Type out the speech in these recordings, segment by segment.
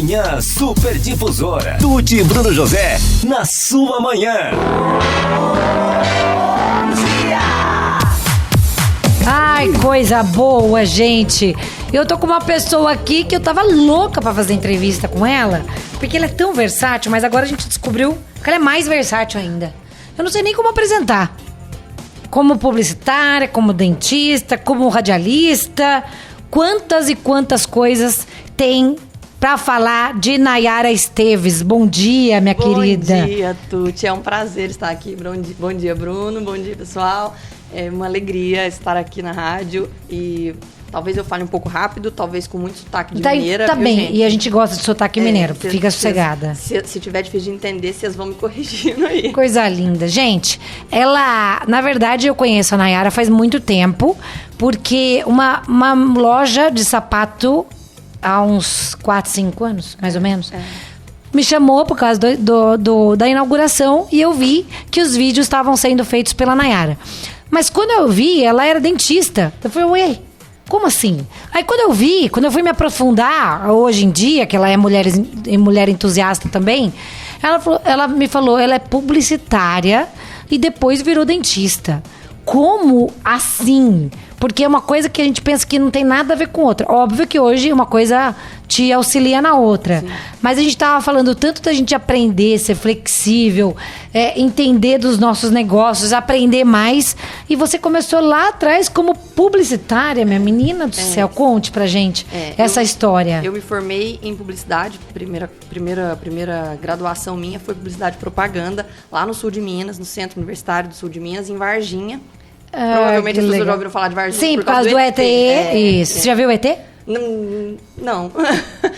Manhã Super Difusora. Tuti e Bruno José, na sua manhã. Ai, coisa boa, gente. Eu tô com uma pessoa aqui que eu tava louca pra fazer entrevista com ela, porque ela é tão versátil, mas agora a gente descobriu que ela é mais versátil ainda. Eu não sei nem como apresentar. Como publicitária, como dentista, como radialista. Quantas e quantas coisas tem pra falar de Nayara Esteves. Bom dia, minha querida. Bom dia, Tuti. É um prazer estar aqui. Bom dia, Bruno. Bom dia, pessoal. É uma alegria estar aqui na rádio e talvez eu fale um pouco rápido, talvez com muito sotaque de mineira. Tá viu, bem, gente? E a gente gosta de sotaque mineiro, fica sossegada. Se tiver difícil de entender, vocês vão me corrigindo aí. Coisa linda. Gente, ela... Na verdade, eu conheço a Nayara faz muito tempo, porque uma loja de sapato há uns 4, 5 anos, mais ou menos, me chamou por causa da inauguração e eu vi que os vídeos estavam sendo feitos pela Nayara. Mas quando eu vi, ela era dentista. Eu falei, ué, como assim? Aí quando eu fui me aprofundar, hoje em dia, que ela é mulher entusiasta também, ela me falou, ela é publicitária e depois virou dentista. Como assim? Porque é uma coisa que a gente pensa que não tem nada a ver com outra. Óbvio que hoje uma coisa te auxilia na outra. Sim. Mas a gente tava falando tanto da gente aprender, ser flexível, entender dos nossos negócios, aprender mais. E você começou lá atrás como publicitária, minha menina do céu. Conte pra gente essa história. Eu me formei em publicidade. Primeira graduação minha foi publicidade e propaganda, lá no sul de Minas, no Centro Universitário do Sul de Minas, em Varginha. Provavelmente as pessoas já ouviram falar de Varginha. Sim, por causa do ET. Isso. Você já viu o ET? Não.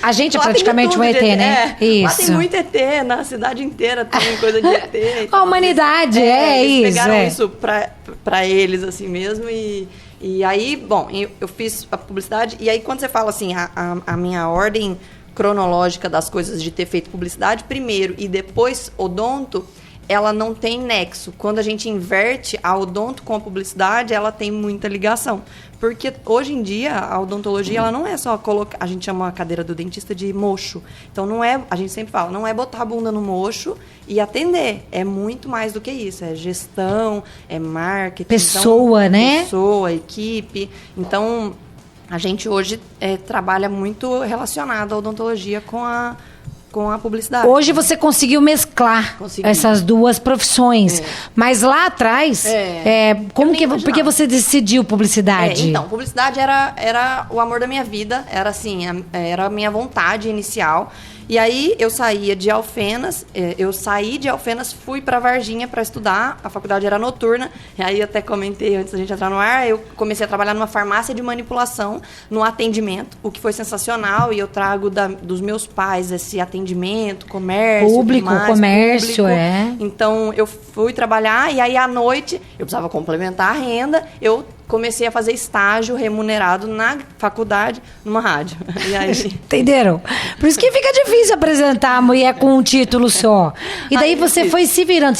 A gente é praticamente um ET, né? Isso. Lá tem muito ET, na cidade inteira tem coisa de ET. A humanidade, eles isso. Pegaram isso pra eles, assim mesmo. E aí, bom, eu fiz a publicidade. E aí, quando você fala assim, a minha ordem cronológica das coisas de ter feito publicidade, primeiro e depois odonto, ela não tem nexo. Quando a gente inverte a odonto com a publicidade, ela tem muita ligação. Porque hoje em dia, a odontologia, ela não é só colocar... A gente chama a cadeira do dentista de mocho. Então, não é... A gente sempre fala, não é botar a bunda no mocho e atender. É muito mais do que isso. É gestão, é marketing. Pessoa, então, né? Pessoa, equipe. Então, a gente hoje trabalha muito relacionado à odontologia com a publicidade. Hoje você conseguiu mesclar essas duas profissões. Mas lá atrás, por que você decidiu publicidade? Então, publicidade era o amor da minha vida. Era assim, era a minha vontade inicial. E aí eu saí de Alfenas, fui para Varginha para estudar, a faculdade era noturna, e aí até comentei antes da gente entrar no ar, eu comecei a trabalhar numa farmácia de manipulação, no atendimento, o que foi sensacional, e eu trago dos meus pais esse atendimento, comércio, público, comércio, Então eu fui trabalhar, e aí à noite, eu precisava complementar a renda, eu comecei a fazer estágio remunerado na faculdade, numa rádio. E aí... Entenderam? Por isso que fica difícil apresentar a mulher com um título só. E daí você foi se virando.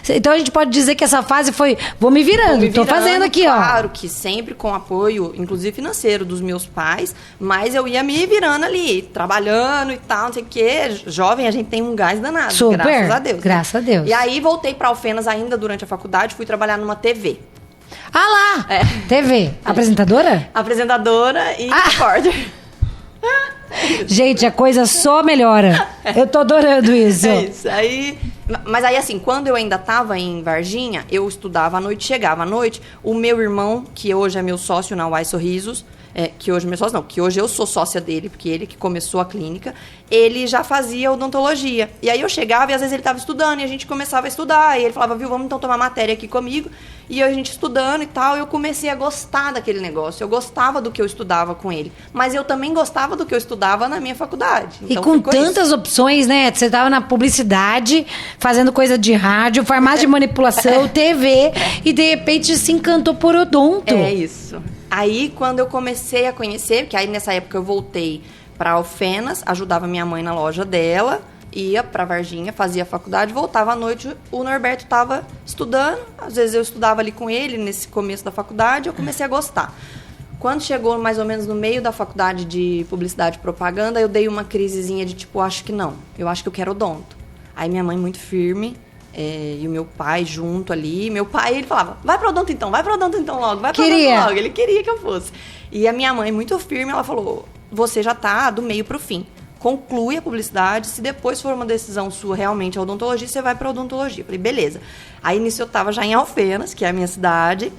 Então a gente pode dizer que essa fase foi, vou me virando, tô fazendo aqui, claro, ó. Claro que sempre com apoio, inclusive financeiro, dos meus pais, mas eu ia me virando ali, trabalhando e tal, não sei o quê. Jovem, a gente tem um gás danado, super, graças a Deus. Graças a Deus. E aí voltei para Alfenas ainda durante a faculdade, fui trabalhar numa TV. Ah lá! TV. Apresentadora? Apresentadora e repórter. Gente, a coisa só melhora. Eu tô adorando isso. É isso. Mas aí, assim, quando eu ainda estava em Varginha, eu estudava à noite, chegava à noite. O meu irmão, que hoje é meu sócio na Uai Sorrisos, que hoje eu sou sócia dele, porque ele que começou a clínica, ele já fazia odontologia. E aí eu chegava e às vezes ele estava estudando e a gente começava a estudar. E ele falava, viu, vamos então tomar matéria aqui comigo. E a gente estudando e tal, eu comecei a gostar daquele negócio. Eu gostava do que eu estudava com ele. Mas eu também gostava do que eu estudava na minha faculdade. Então, e com tantas opções, né? Você estava na publicidade, fazendo coisa de rádio, farmácia de manipulação, TV. E de repente se encantou por odonto. É isso. Aí, quando eu comecei a conhecer, porque aí nessa época eu voltei para Alfenas, ajudava minha mãe na loja dela, ia para Varginha, fazia faculdade, voltava à noite, o Norberto estava estudando, às vezes eu estudava ali com ele nesse começo da faculdade, eu comecei a gostar. Quando chegou mais ou menos no meio da faculdade de publicidade e propaganda, eu dei uma crisezinha de tipo, acho que não. Eu acho que eu quero odonto. Aí minha mãe muito firme, e o meu pai junto ali. Meu pai, ele falava, vai pro odonto então logo, vai pro odonto logo. Ele queria que eu fosse. E a minha mãe muito firme, ela falou, você já tá do meio pro fim. Conclui a publicidade, se depois for uma decisão sua realmente a odontologia, você vai pra odontologia. Eu falei, beleza. Aí nisso eu tava já em Alfenas, que é a minha cidade.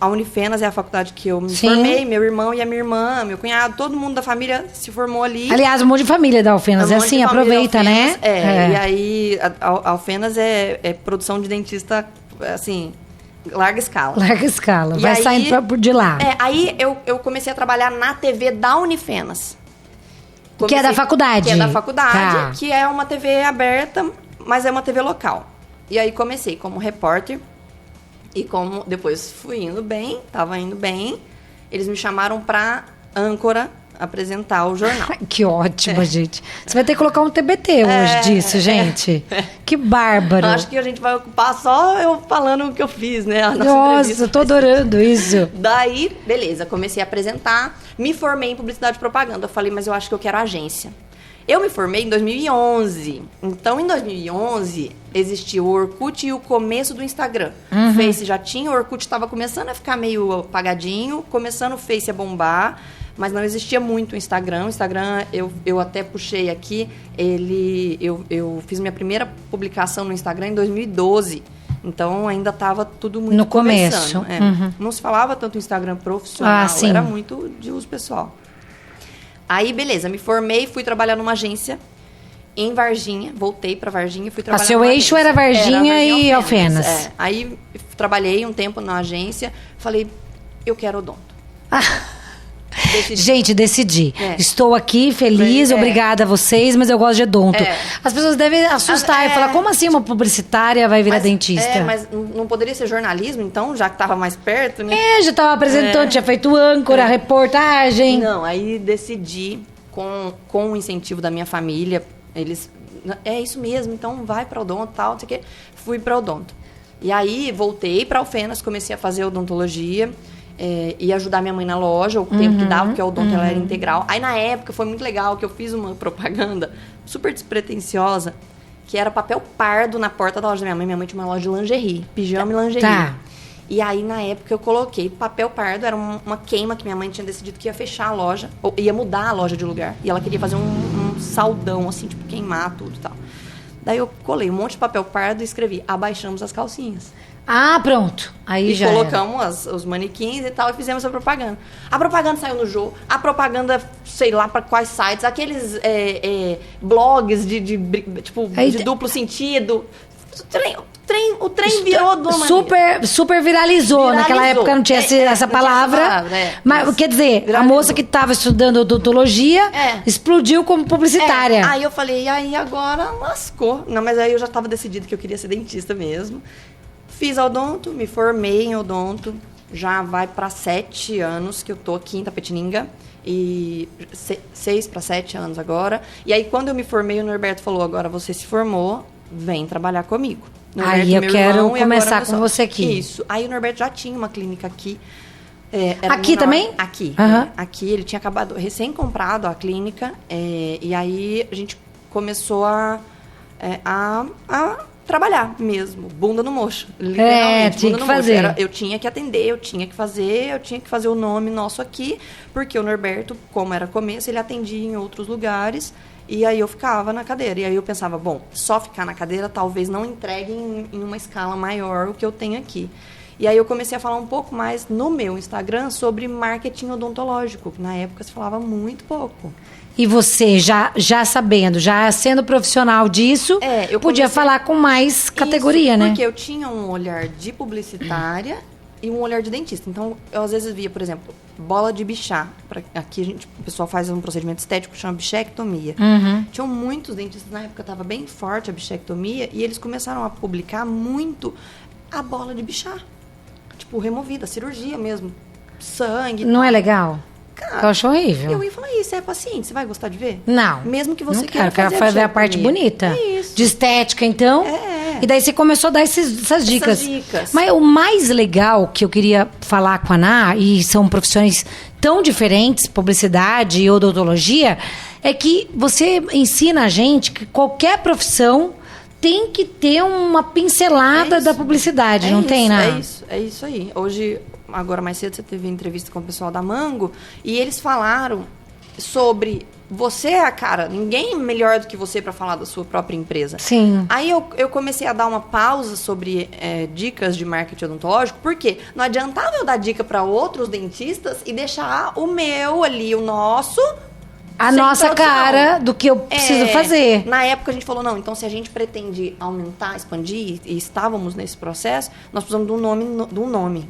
A Unifenas é a faculdade que eu me formei, meu irmão e a minha irmã, meu cunhado, todo mundo da família se formou ali. Aliás, um monte de família da Alfenas, é assim, aproveita, Alfenas, né? E aí, a Alfenas é produção de dentista, assim, larga escala. Larga escala, E vai aí, saindo de lá. Aí eu comecei a trabalhar na TV da Unifenas. Que é da faculdade. Que é da faculdade, Tá. que é uma TV aberta, mas é uma TV local. E aí comecei como repórter. E como depois fui indo bem, tava indo bem, eles me chamaram pra âncora apresentar o jornal. Que ótimo, gente. Você vai ter que colocar um TBT hoje disso, gente. Que bárbaro. Acho que a gente vai ocupar só eu falando o que eu fiz, né? A Nossa, eu tô adorando isso. Daí, beleza, comecei a apresentar, me formei em publicidade e propaganda. Eu falei, mas eu acho que eu quero agência. Eu me formei em 2011. Então, em 2011, existia o Orkut e o começo do Instagram. O Face já tinha, o Orkut estava começando a ficar meio apagadinho, começando o Face a bombar, mas não existia muito o Instagram. O Instagram, eu até puxei aqui, eu fiz minha primeira publicação no Instagram em 2012. Então, ainda estava tudo muito no começo. Não se falava tanto Instagram profissional, sim. era muito de uso pessoal. Aí, beleza, me formei, fui trabalhar numa agência em Varginha, voltei pra Varginha, fui trabalhar seu numa eixo agência. era Varginha e Alfenas. Aí, trabalhei um tempo na agência, falei, eu quero odonto. Gente, decidi. Estou aqui, feliz, obrigada a vocês, mas eu gosto de odonto. As pessoas devem assustar e falar, como assim uma publicitária vai virar dentista? Mas não poderia ser jornalismo, então, já que estava mais perto, né? Já estava apresentando, tinha feito âncora, reportagem. Não, aí decidi, com o incentivo da minha família, eles... É isso mesmo, então vai para odonto e tal, não sei o quê. Fui para odonto. E aí, voltei para Alfenas, comecei a fazer odontologia. E ajudar minha mãe na loja, o tempo que dava, porque a odonto ela era integral. Aí, na época, foi muito legal que eu fiz uma propaganda super despretensiosa, que era papel pardo na porta da loja da minha mãe. Minha mãe tinha uma loja de lingerie, pijama e lingerie. Tá. E aí, na época, eu coloquei papel pardo, era uma queima que minha mãe tinha decidido que ia fechar a loja, ou ia mudar a loja de lugar. E ela queria fazer um saldão, assim, tipo, queimar tudo e tal. Daí eu colei um monte de papel pardo e escrevi, abaixamos as calcinhas. Ah, pronto. Aí E já colocamos os manequins e tal, e fizemos a propaganda. A propaganda saiu no Jô, a propaganda, sei lá para quais sites, aqueles blogs de duplo sentido. O trem virou de uma maneira. Super viralizou. Naquela época não tinha essa palavra. Mas, quer dizer, Viralizou. a moça que estava estudando odontologia explodiu como publicitária. Aí eu falei, aí agora lascou. Não, mas aí eu já estava decidido que eu queria ser dentista mesmo. Fiz odonto, me formei em odonto. Já vai para 7 anos que eu tô aqui em Tapetininga. E 6 para 7 anos agora. E aí, quando eu me formei, o Norberto falou, agora você se formou, vem trabalhar comigo. Norberto, Aí eu meu quero irmão, e começar agora com você aqui. Isso. Aí o Norberto já tinha uma clínica aqui. Aqui também? Aqui. Uhum. Aqui, ele tinha acabado, recém-comprado a clínica. E aí, a gente começou a trabalhar mesmo, bunda no mocho. Literalmente, tinha bunda que no fazer. mocho. Eu tinha que atender, eu tinha que fazer o nome nosso aqui, porque o Norberto, como era começo, ele atendia em outros lugares, e aí eu ficava na cadeira. E aí eu pensava, bom, só ficar na cadeira talvez não entregue em uma escala maior o que eu tenho aqui. E aí eu comecei a falar um pouco mais no meu Instagram sobre marketing odontológico, que na época se falava muito pouco. E você, já sabendo, já sendo profissional disso, eu podia comecei- falar com mais categoria, Isso, né? Porque eu tinha um olhar de publicitária e um olhar de dentista. Então, eu às vezes via, por exemplo, bola de bichar. Aqui o pessoal faz um procedimento estético que chama bichectomia. Tinham muitos dentistas, na época estava bem forte a bichectomia, e eles começaram a publicar muito a bola de bichar. Tipo, removida, cirurgia mesmo. Sangue. Não é legal? Cara, Eu acho horrível. Eu ia falar isso, você é paciente, você vai gostar de ver? Não. Mesmo que você não queira quero fazer ver a parte bichectomia. bonita. É isso. De estética, então. E daí você começou a dar essas dicas. Mas o mais legal que eu queria falar com a Ná, e são profissões tão diferentes, publicidade e odontologia, é que você ensina a gente que qualquer profissão tem que ter uma pincelada da publicidade, não tem, Ná? É isso aí. Hoje, agora mais cedo, você teve entrevista com o pessoal da Mango, e eles falaram sobre... Você é a cara, ninguém é melhor do que você para falar da sua própria empresa. Sim. Aí eu comecei a dar uma pausa sobre dicas de marketing odontológico, porque não adiantava eu dar dica para outros dentistas e deixar o meu ali, o nosso... A nossa cara do que eu preciso fazer. Na época a gente falou, não, então se a gente pretende aumentar, expandir, e estávamos nesse processo, nós precisamos de um nome.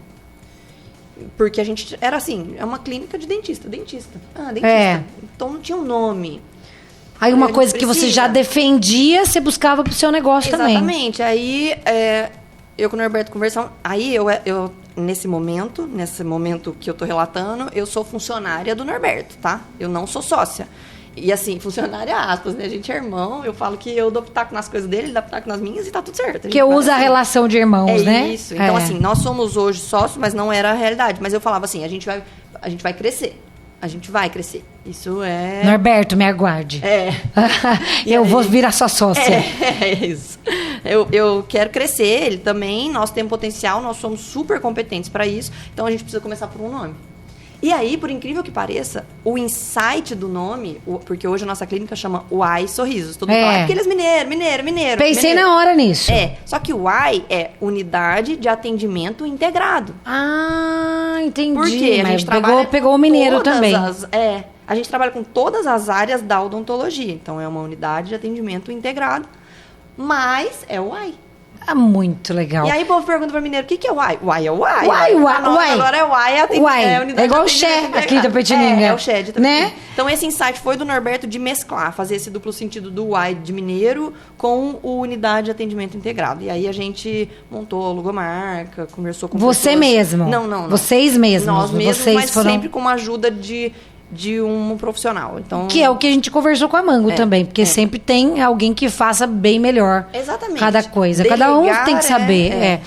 Porque a gente era assim, é uma clínica de dentista. Ah, dentista. Então não tinha um nome. Aí uma coisa que você já defendia, você buscava pro seu negócio também. Exatamente. Aí eu com o Norberto conversamos. Aí eu nesse momento que eu tô relatando, eu sou funcionária do Norberto, tá? Eu não sou sócia. E assim, funcionária aspas, né? A gente é irmão, eu falo que eu dou pitaco nas coisas dele, ele dá pitaco nas minhas e tá tudo certo. Que eu uso a relação de irmãos, né? Isso. Então, assim, nós somos hoje sócios, mas não era a realidade. Mas eu falava assim, a gente vai crescer. A gente vai crescer. Isso é... Norberto, me aguarde. Eu vou virar sua sócia. É isso. Eu quero crescer, ele também, nós temos potencial, nós somos super competentes para isso, então a gente precisa começar por um nome. E aí, por incrível que pareça, o insight do nome, porque hoje a nossa clínica chama Uai Sorrisos. Todo mundo fala, porque eles mineiro. Pensei na hora nisso. Só que o Uai é Unidade de Atendimento Integrado. Ah, entendi. Porque a gente pegou o mineiro também. A gente trabalha com todas as áreas da odontologia. Então, é uma unidade de atendimento integrado, mas é o Uai. Ah, muito legal. E aí o povo pergunta para mineiro, o que é Uai? Uai é Uai. Uai. Agora é Uai, é igual o Xé aqui da Petininga. É o Xé de né? Então esse insight foi do Norberto de mesclar, fazer esse duplo sentido do Uai de mineiro com o Unidade de Atendimento Integrado. E aí a gente montou a logomarca, conversou com Você pessoas... mesmo? Não. Vocês mesmos? Nós mesmos, Vocês mas foram... sempre com uma ajuda de um profissional. Então, que é o que a gente conversou com a Mango também, porque sempre tem alguém que faça bem melhor. Exatamente. Cada coisa. Delegar, cada um tem que saber.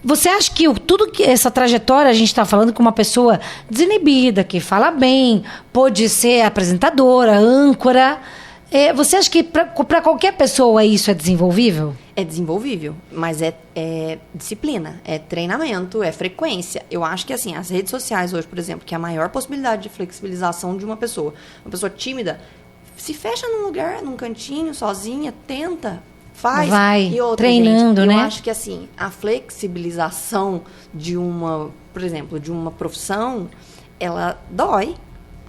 Você acha que tudo que essa trajetória a gente está falando com uma pessoa desinibida, que fala bem, pode ser apresentadora, âncora. Você acha que para qualquer pessoa isso é desenvolvível? É desenvolvível, mas é disciplina, é treinamento, é frequência. Eu acho que, assim, as redes sociais hoje, por exemplo, que é a maior possibilidade de flexibilização de uma pessoa tímida, se fecha num lugar, num cantinho, sozinha, tenta, faz. Vai, e outra, treinando, gente, né? Eu acho que, assim, a flexibilização de por exemplo, de uma profissão, ela dói.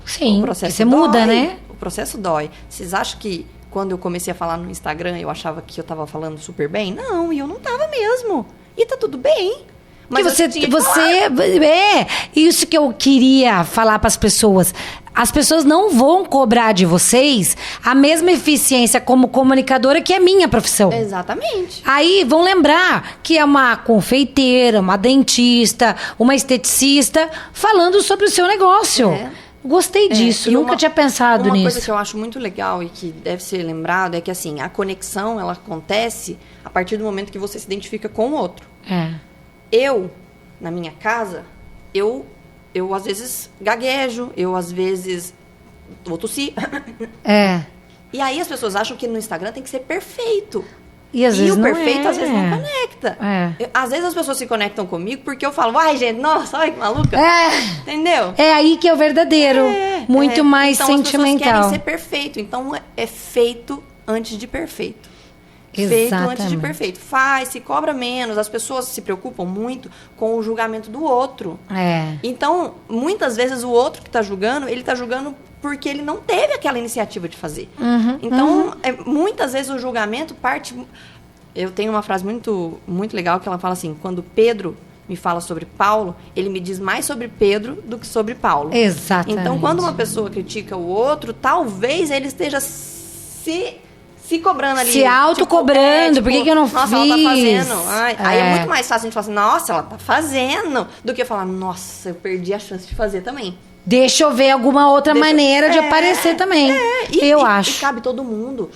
Sim, o processo você muda, né? O processo dói. Vocês acham que quando eu comecei a falar no Instagram, eu achava que eu tava falando super bem? Não, e eu não tava mesmo. E tá tudo bem. Mas isso que eu queria falar para as pessoas. As pessoas não vão cobrar de vocês a mesma eficiência como comunicadora que é minha profissão. Exatamente. Aí vão lembrar que é uma confeiteira, uma dentista, uma esteticista falando sobre o seu negócio. Gostei disso, nunca tinha pensado nisso. Uma coisa que eu acho muito legal e que deve ser lembrado é que, assim, a conexão, ela acontece a partir do momento que você se identifica com o outro. Eu, na minha casa, eu às vezes gaguejo, eu às vezes vou tossir. E aí as pessoas acham que no Instagram tem que ser perfeito. E às vezes o perfeito às vezes não conecta. Às vezes as pessoas se conectam comigo porque eu falo, ai, gente, nossa, olha que maluca. Entendeu? É aí que é o verdadeiro. Muito mais então, sentimental. As pessoas querem ser perfeito. Então é feito antes de perfeito. Feito antes de perfeito. Se cobra menos. As pessoas se preocupam muito com o julgamento do outro. Então, muitas vezes o outro que está julgando, ele está julgando porque ele não teve aquela iniciativa de fazer. Então, muitas vezes o julgamento parte... Eu tenho uma frase muito, muito legal que ela fala assim, quando Pedro me fala sobre Paulo, ele me diz mais sobre Pedro do que sobre Paulo. Exatamente. Então, quando uma pessoa critica o outro, talvez ele esteja se cobrando ali. Se autocobrando, por que eu não fiz? Nossa, ela tá fazendo. Aí é muito mais fácil a gente falar assim, nossa, ela tá fazendo, do que falar, nossa, eu perdi a chance de fazer também. Deixa eu ver alguma outra maneira de aparecer também. Eu acho. E cabe todo mundo.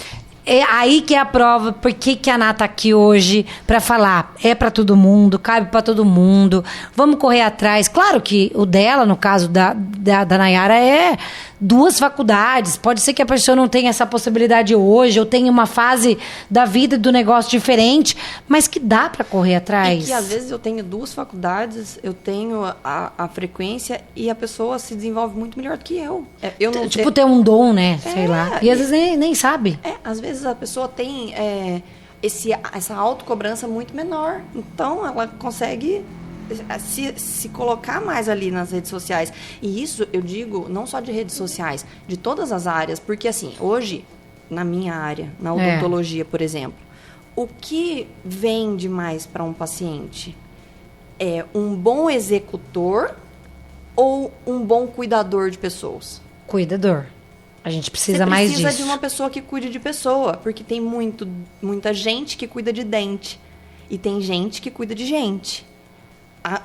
É aí que é a prova, por que a Ná tá aqui hoje pra falar. É pra todo mundo, cabe pra todo mundo. Vamos correr atrás. Claro que o dela, no caso da Nayara, é 2 faculdades. Pode ser que a pessoa não tenha essa possibilidade hoje, ou tenha uma fase da vida do negócio diferente, mas que dá pra correr atrás. E que às vezes eu tenho 2 faculdades, eu tenho a frequência e a pessoa se desenvolve muito melhor do que eu. Eu não tipo, ter um dom, né? Sei lá. E às vezes nem sabe. Às vezes a pessoa tem essa autocobrança muito menor. Então, ela consegue se colocar mais ali nas redes sociais. E isso, eu digo, não só de redes sociais, de todas as áreas. Porque, assim, hoje, na minha área, na odontologia, por exemplo, o que vende mais para um paciente? É um bom executor ou um bom cuidador de pessoas? Cuidador. A gente precisa mais disso. Você precisa de uma pessoa que cuide de pessoa, porque tem muita gente que cuida de dente e tem gente que cuida de gente.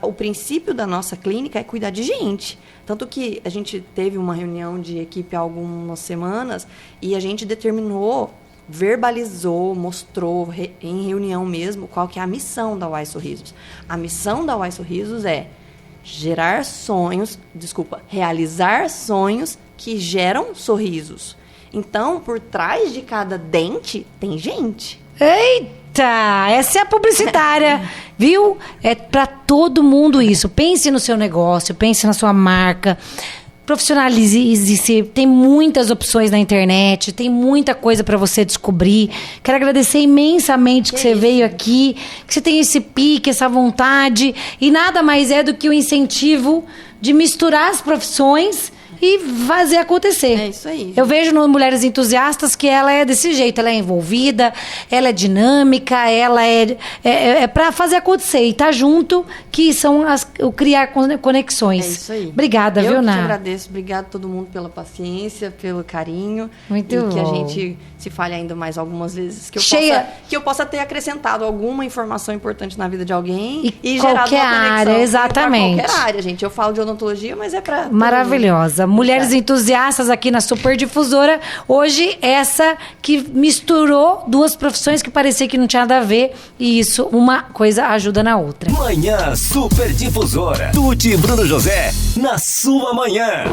O princípio da nossa clínica é cuidar de gente. Tanto que a gente teve uma reunião de equipe há algumas semanas e a gente determinou, verbalizou, mostrou em reunião mesmo qual que é a missão da Uai Sorrisos. A missão da Uai Sorrisos é realizar sonhos que geram sorrisos. Então, por trás de cada dente, tem gente. Eita! Essa é a publicitária, viu? É pra todo mundo isso. Pense no seu negócio, pense na sua marca. Profissionalize-se. Tem muitas opções na internet, tem muita coisa para você descobrir. Quero agradecer imensamente que você veio aqui, que você tem esse pique, essa vontade. E nada mais é do que o incentivo de misturar as profissões e fazer acontecer. É isso aí. Eu vejo no Mulheres Entusiastas que ela é desse jeito, ela é envolvida, ela é dinâmica, ela é para fazer acontecer e tá junto, que são o criar conexões. É isso aí. Obrigada, viu, Ná? Eu que te agradeço. Obrigada a todo mundo pela paciência, pelo carinho. Muito e bom. Que a gente se fale ainda mais algumas vezes. Que eu possa ter acrescentado alguma informação importante na vida de alguém e gerado qualquer uma conexão. área, exatamente. Qualquer área, gente. Eu falo de odontologia, mas é para maravilhosa. Mulheres Entusiastas aqui na Super Difusora. Hoje, essa que misturou 2 profissões que parecia que não tinha nada a ver. E isso, uma coisa ajuda na outra. Manhã Super Difusora. Tuti e Bruno José, na sua manhã.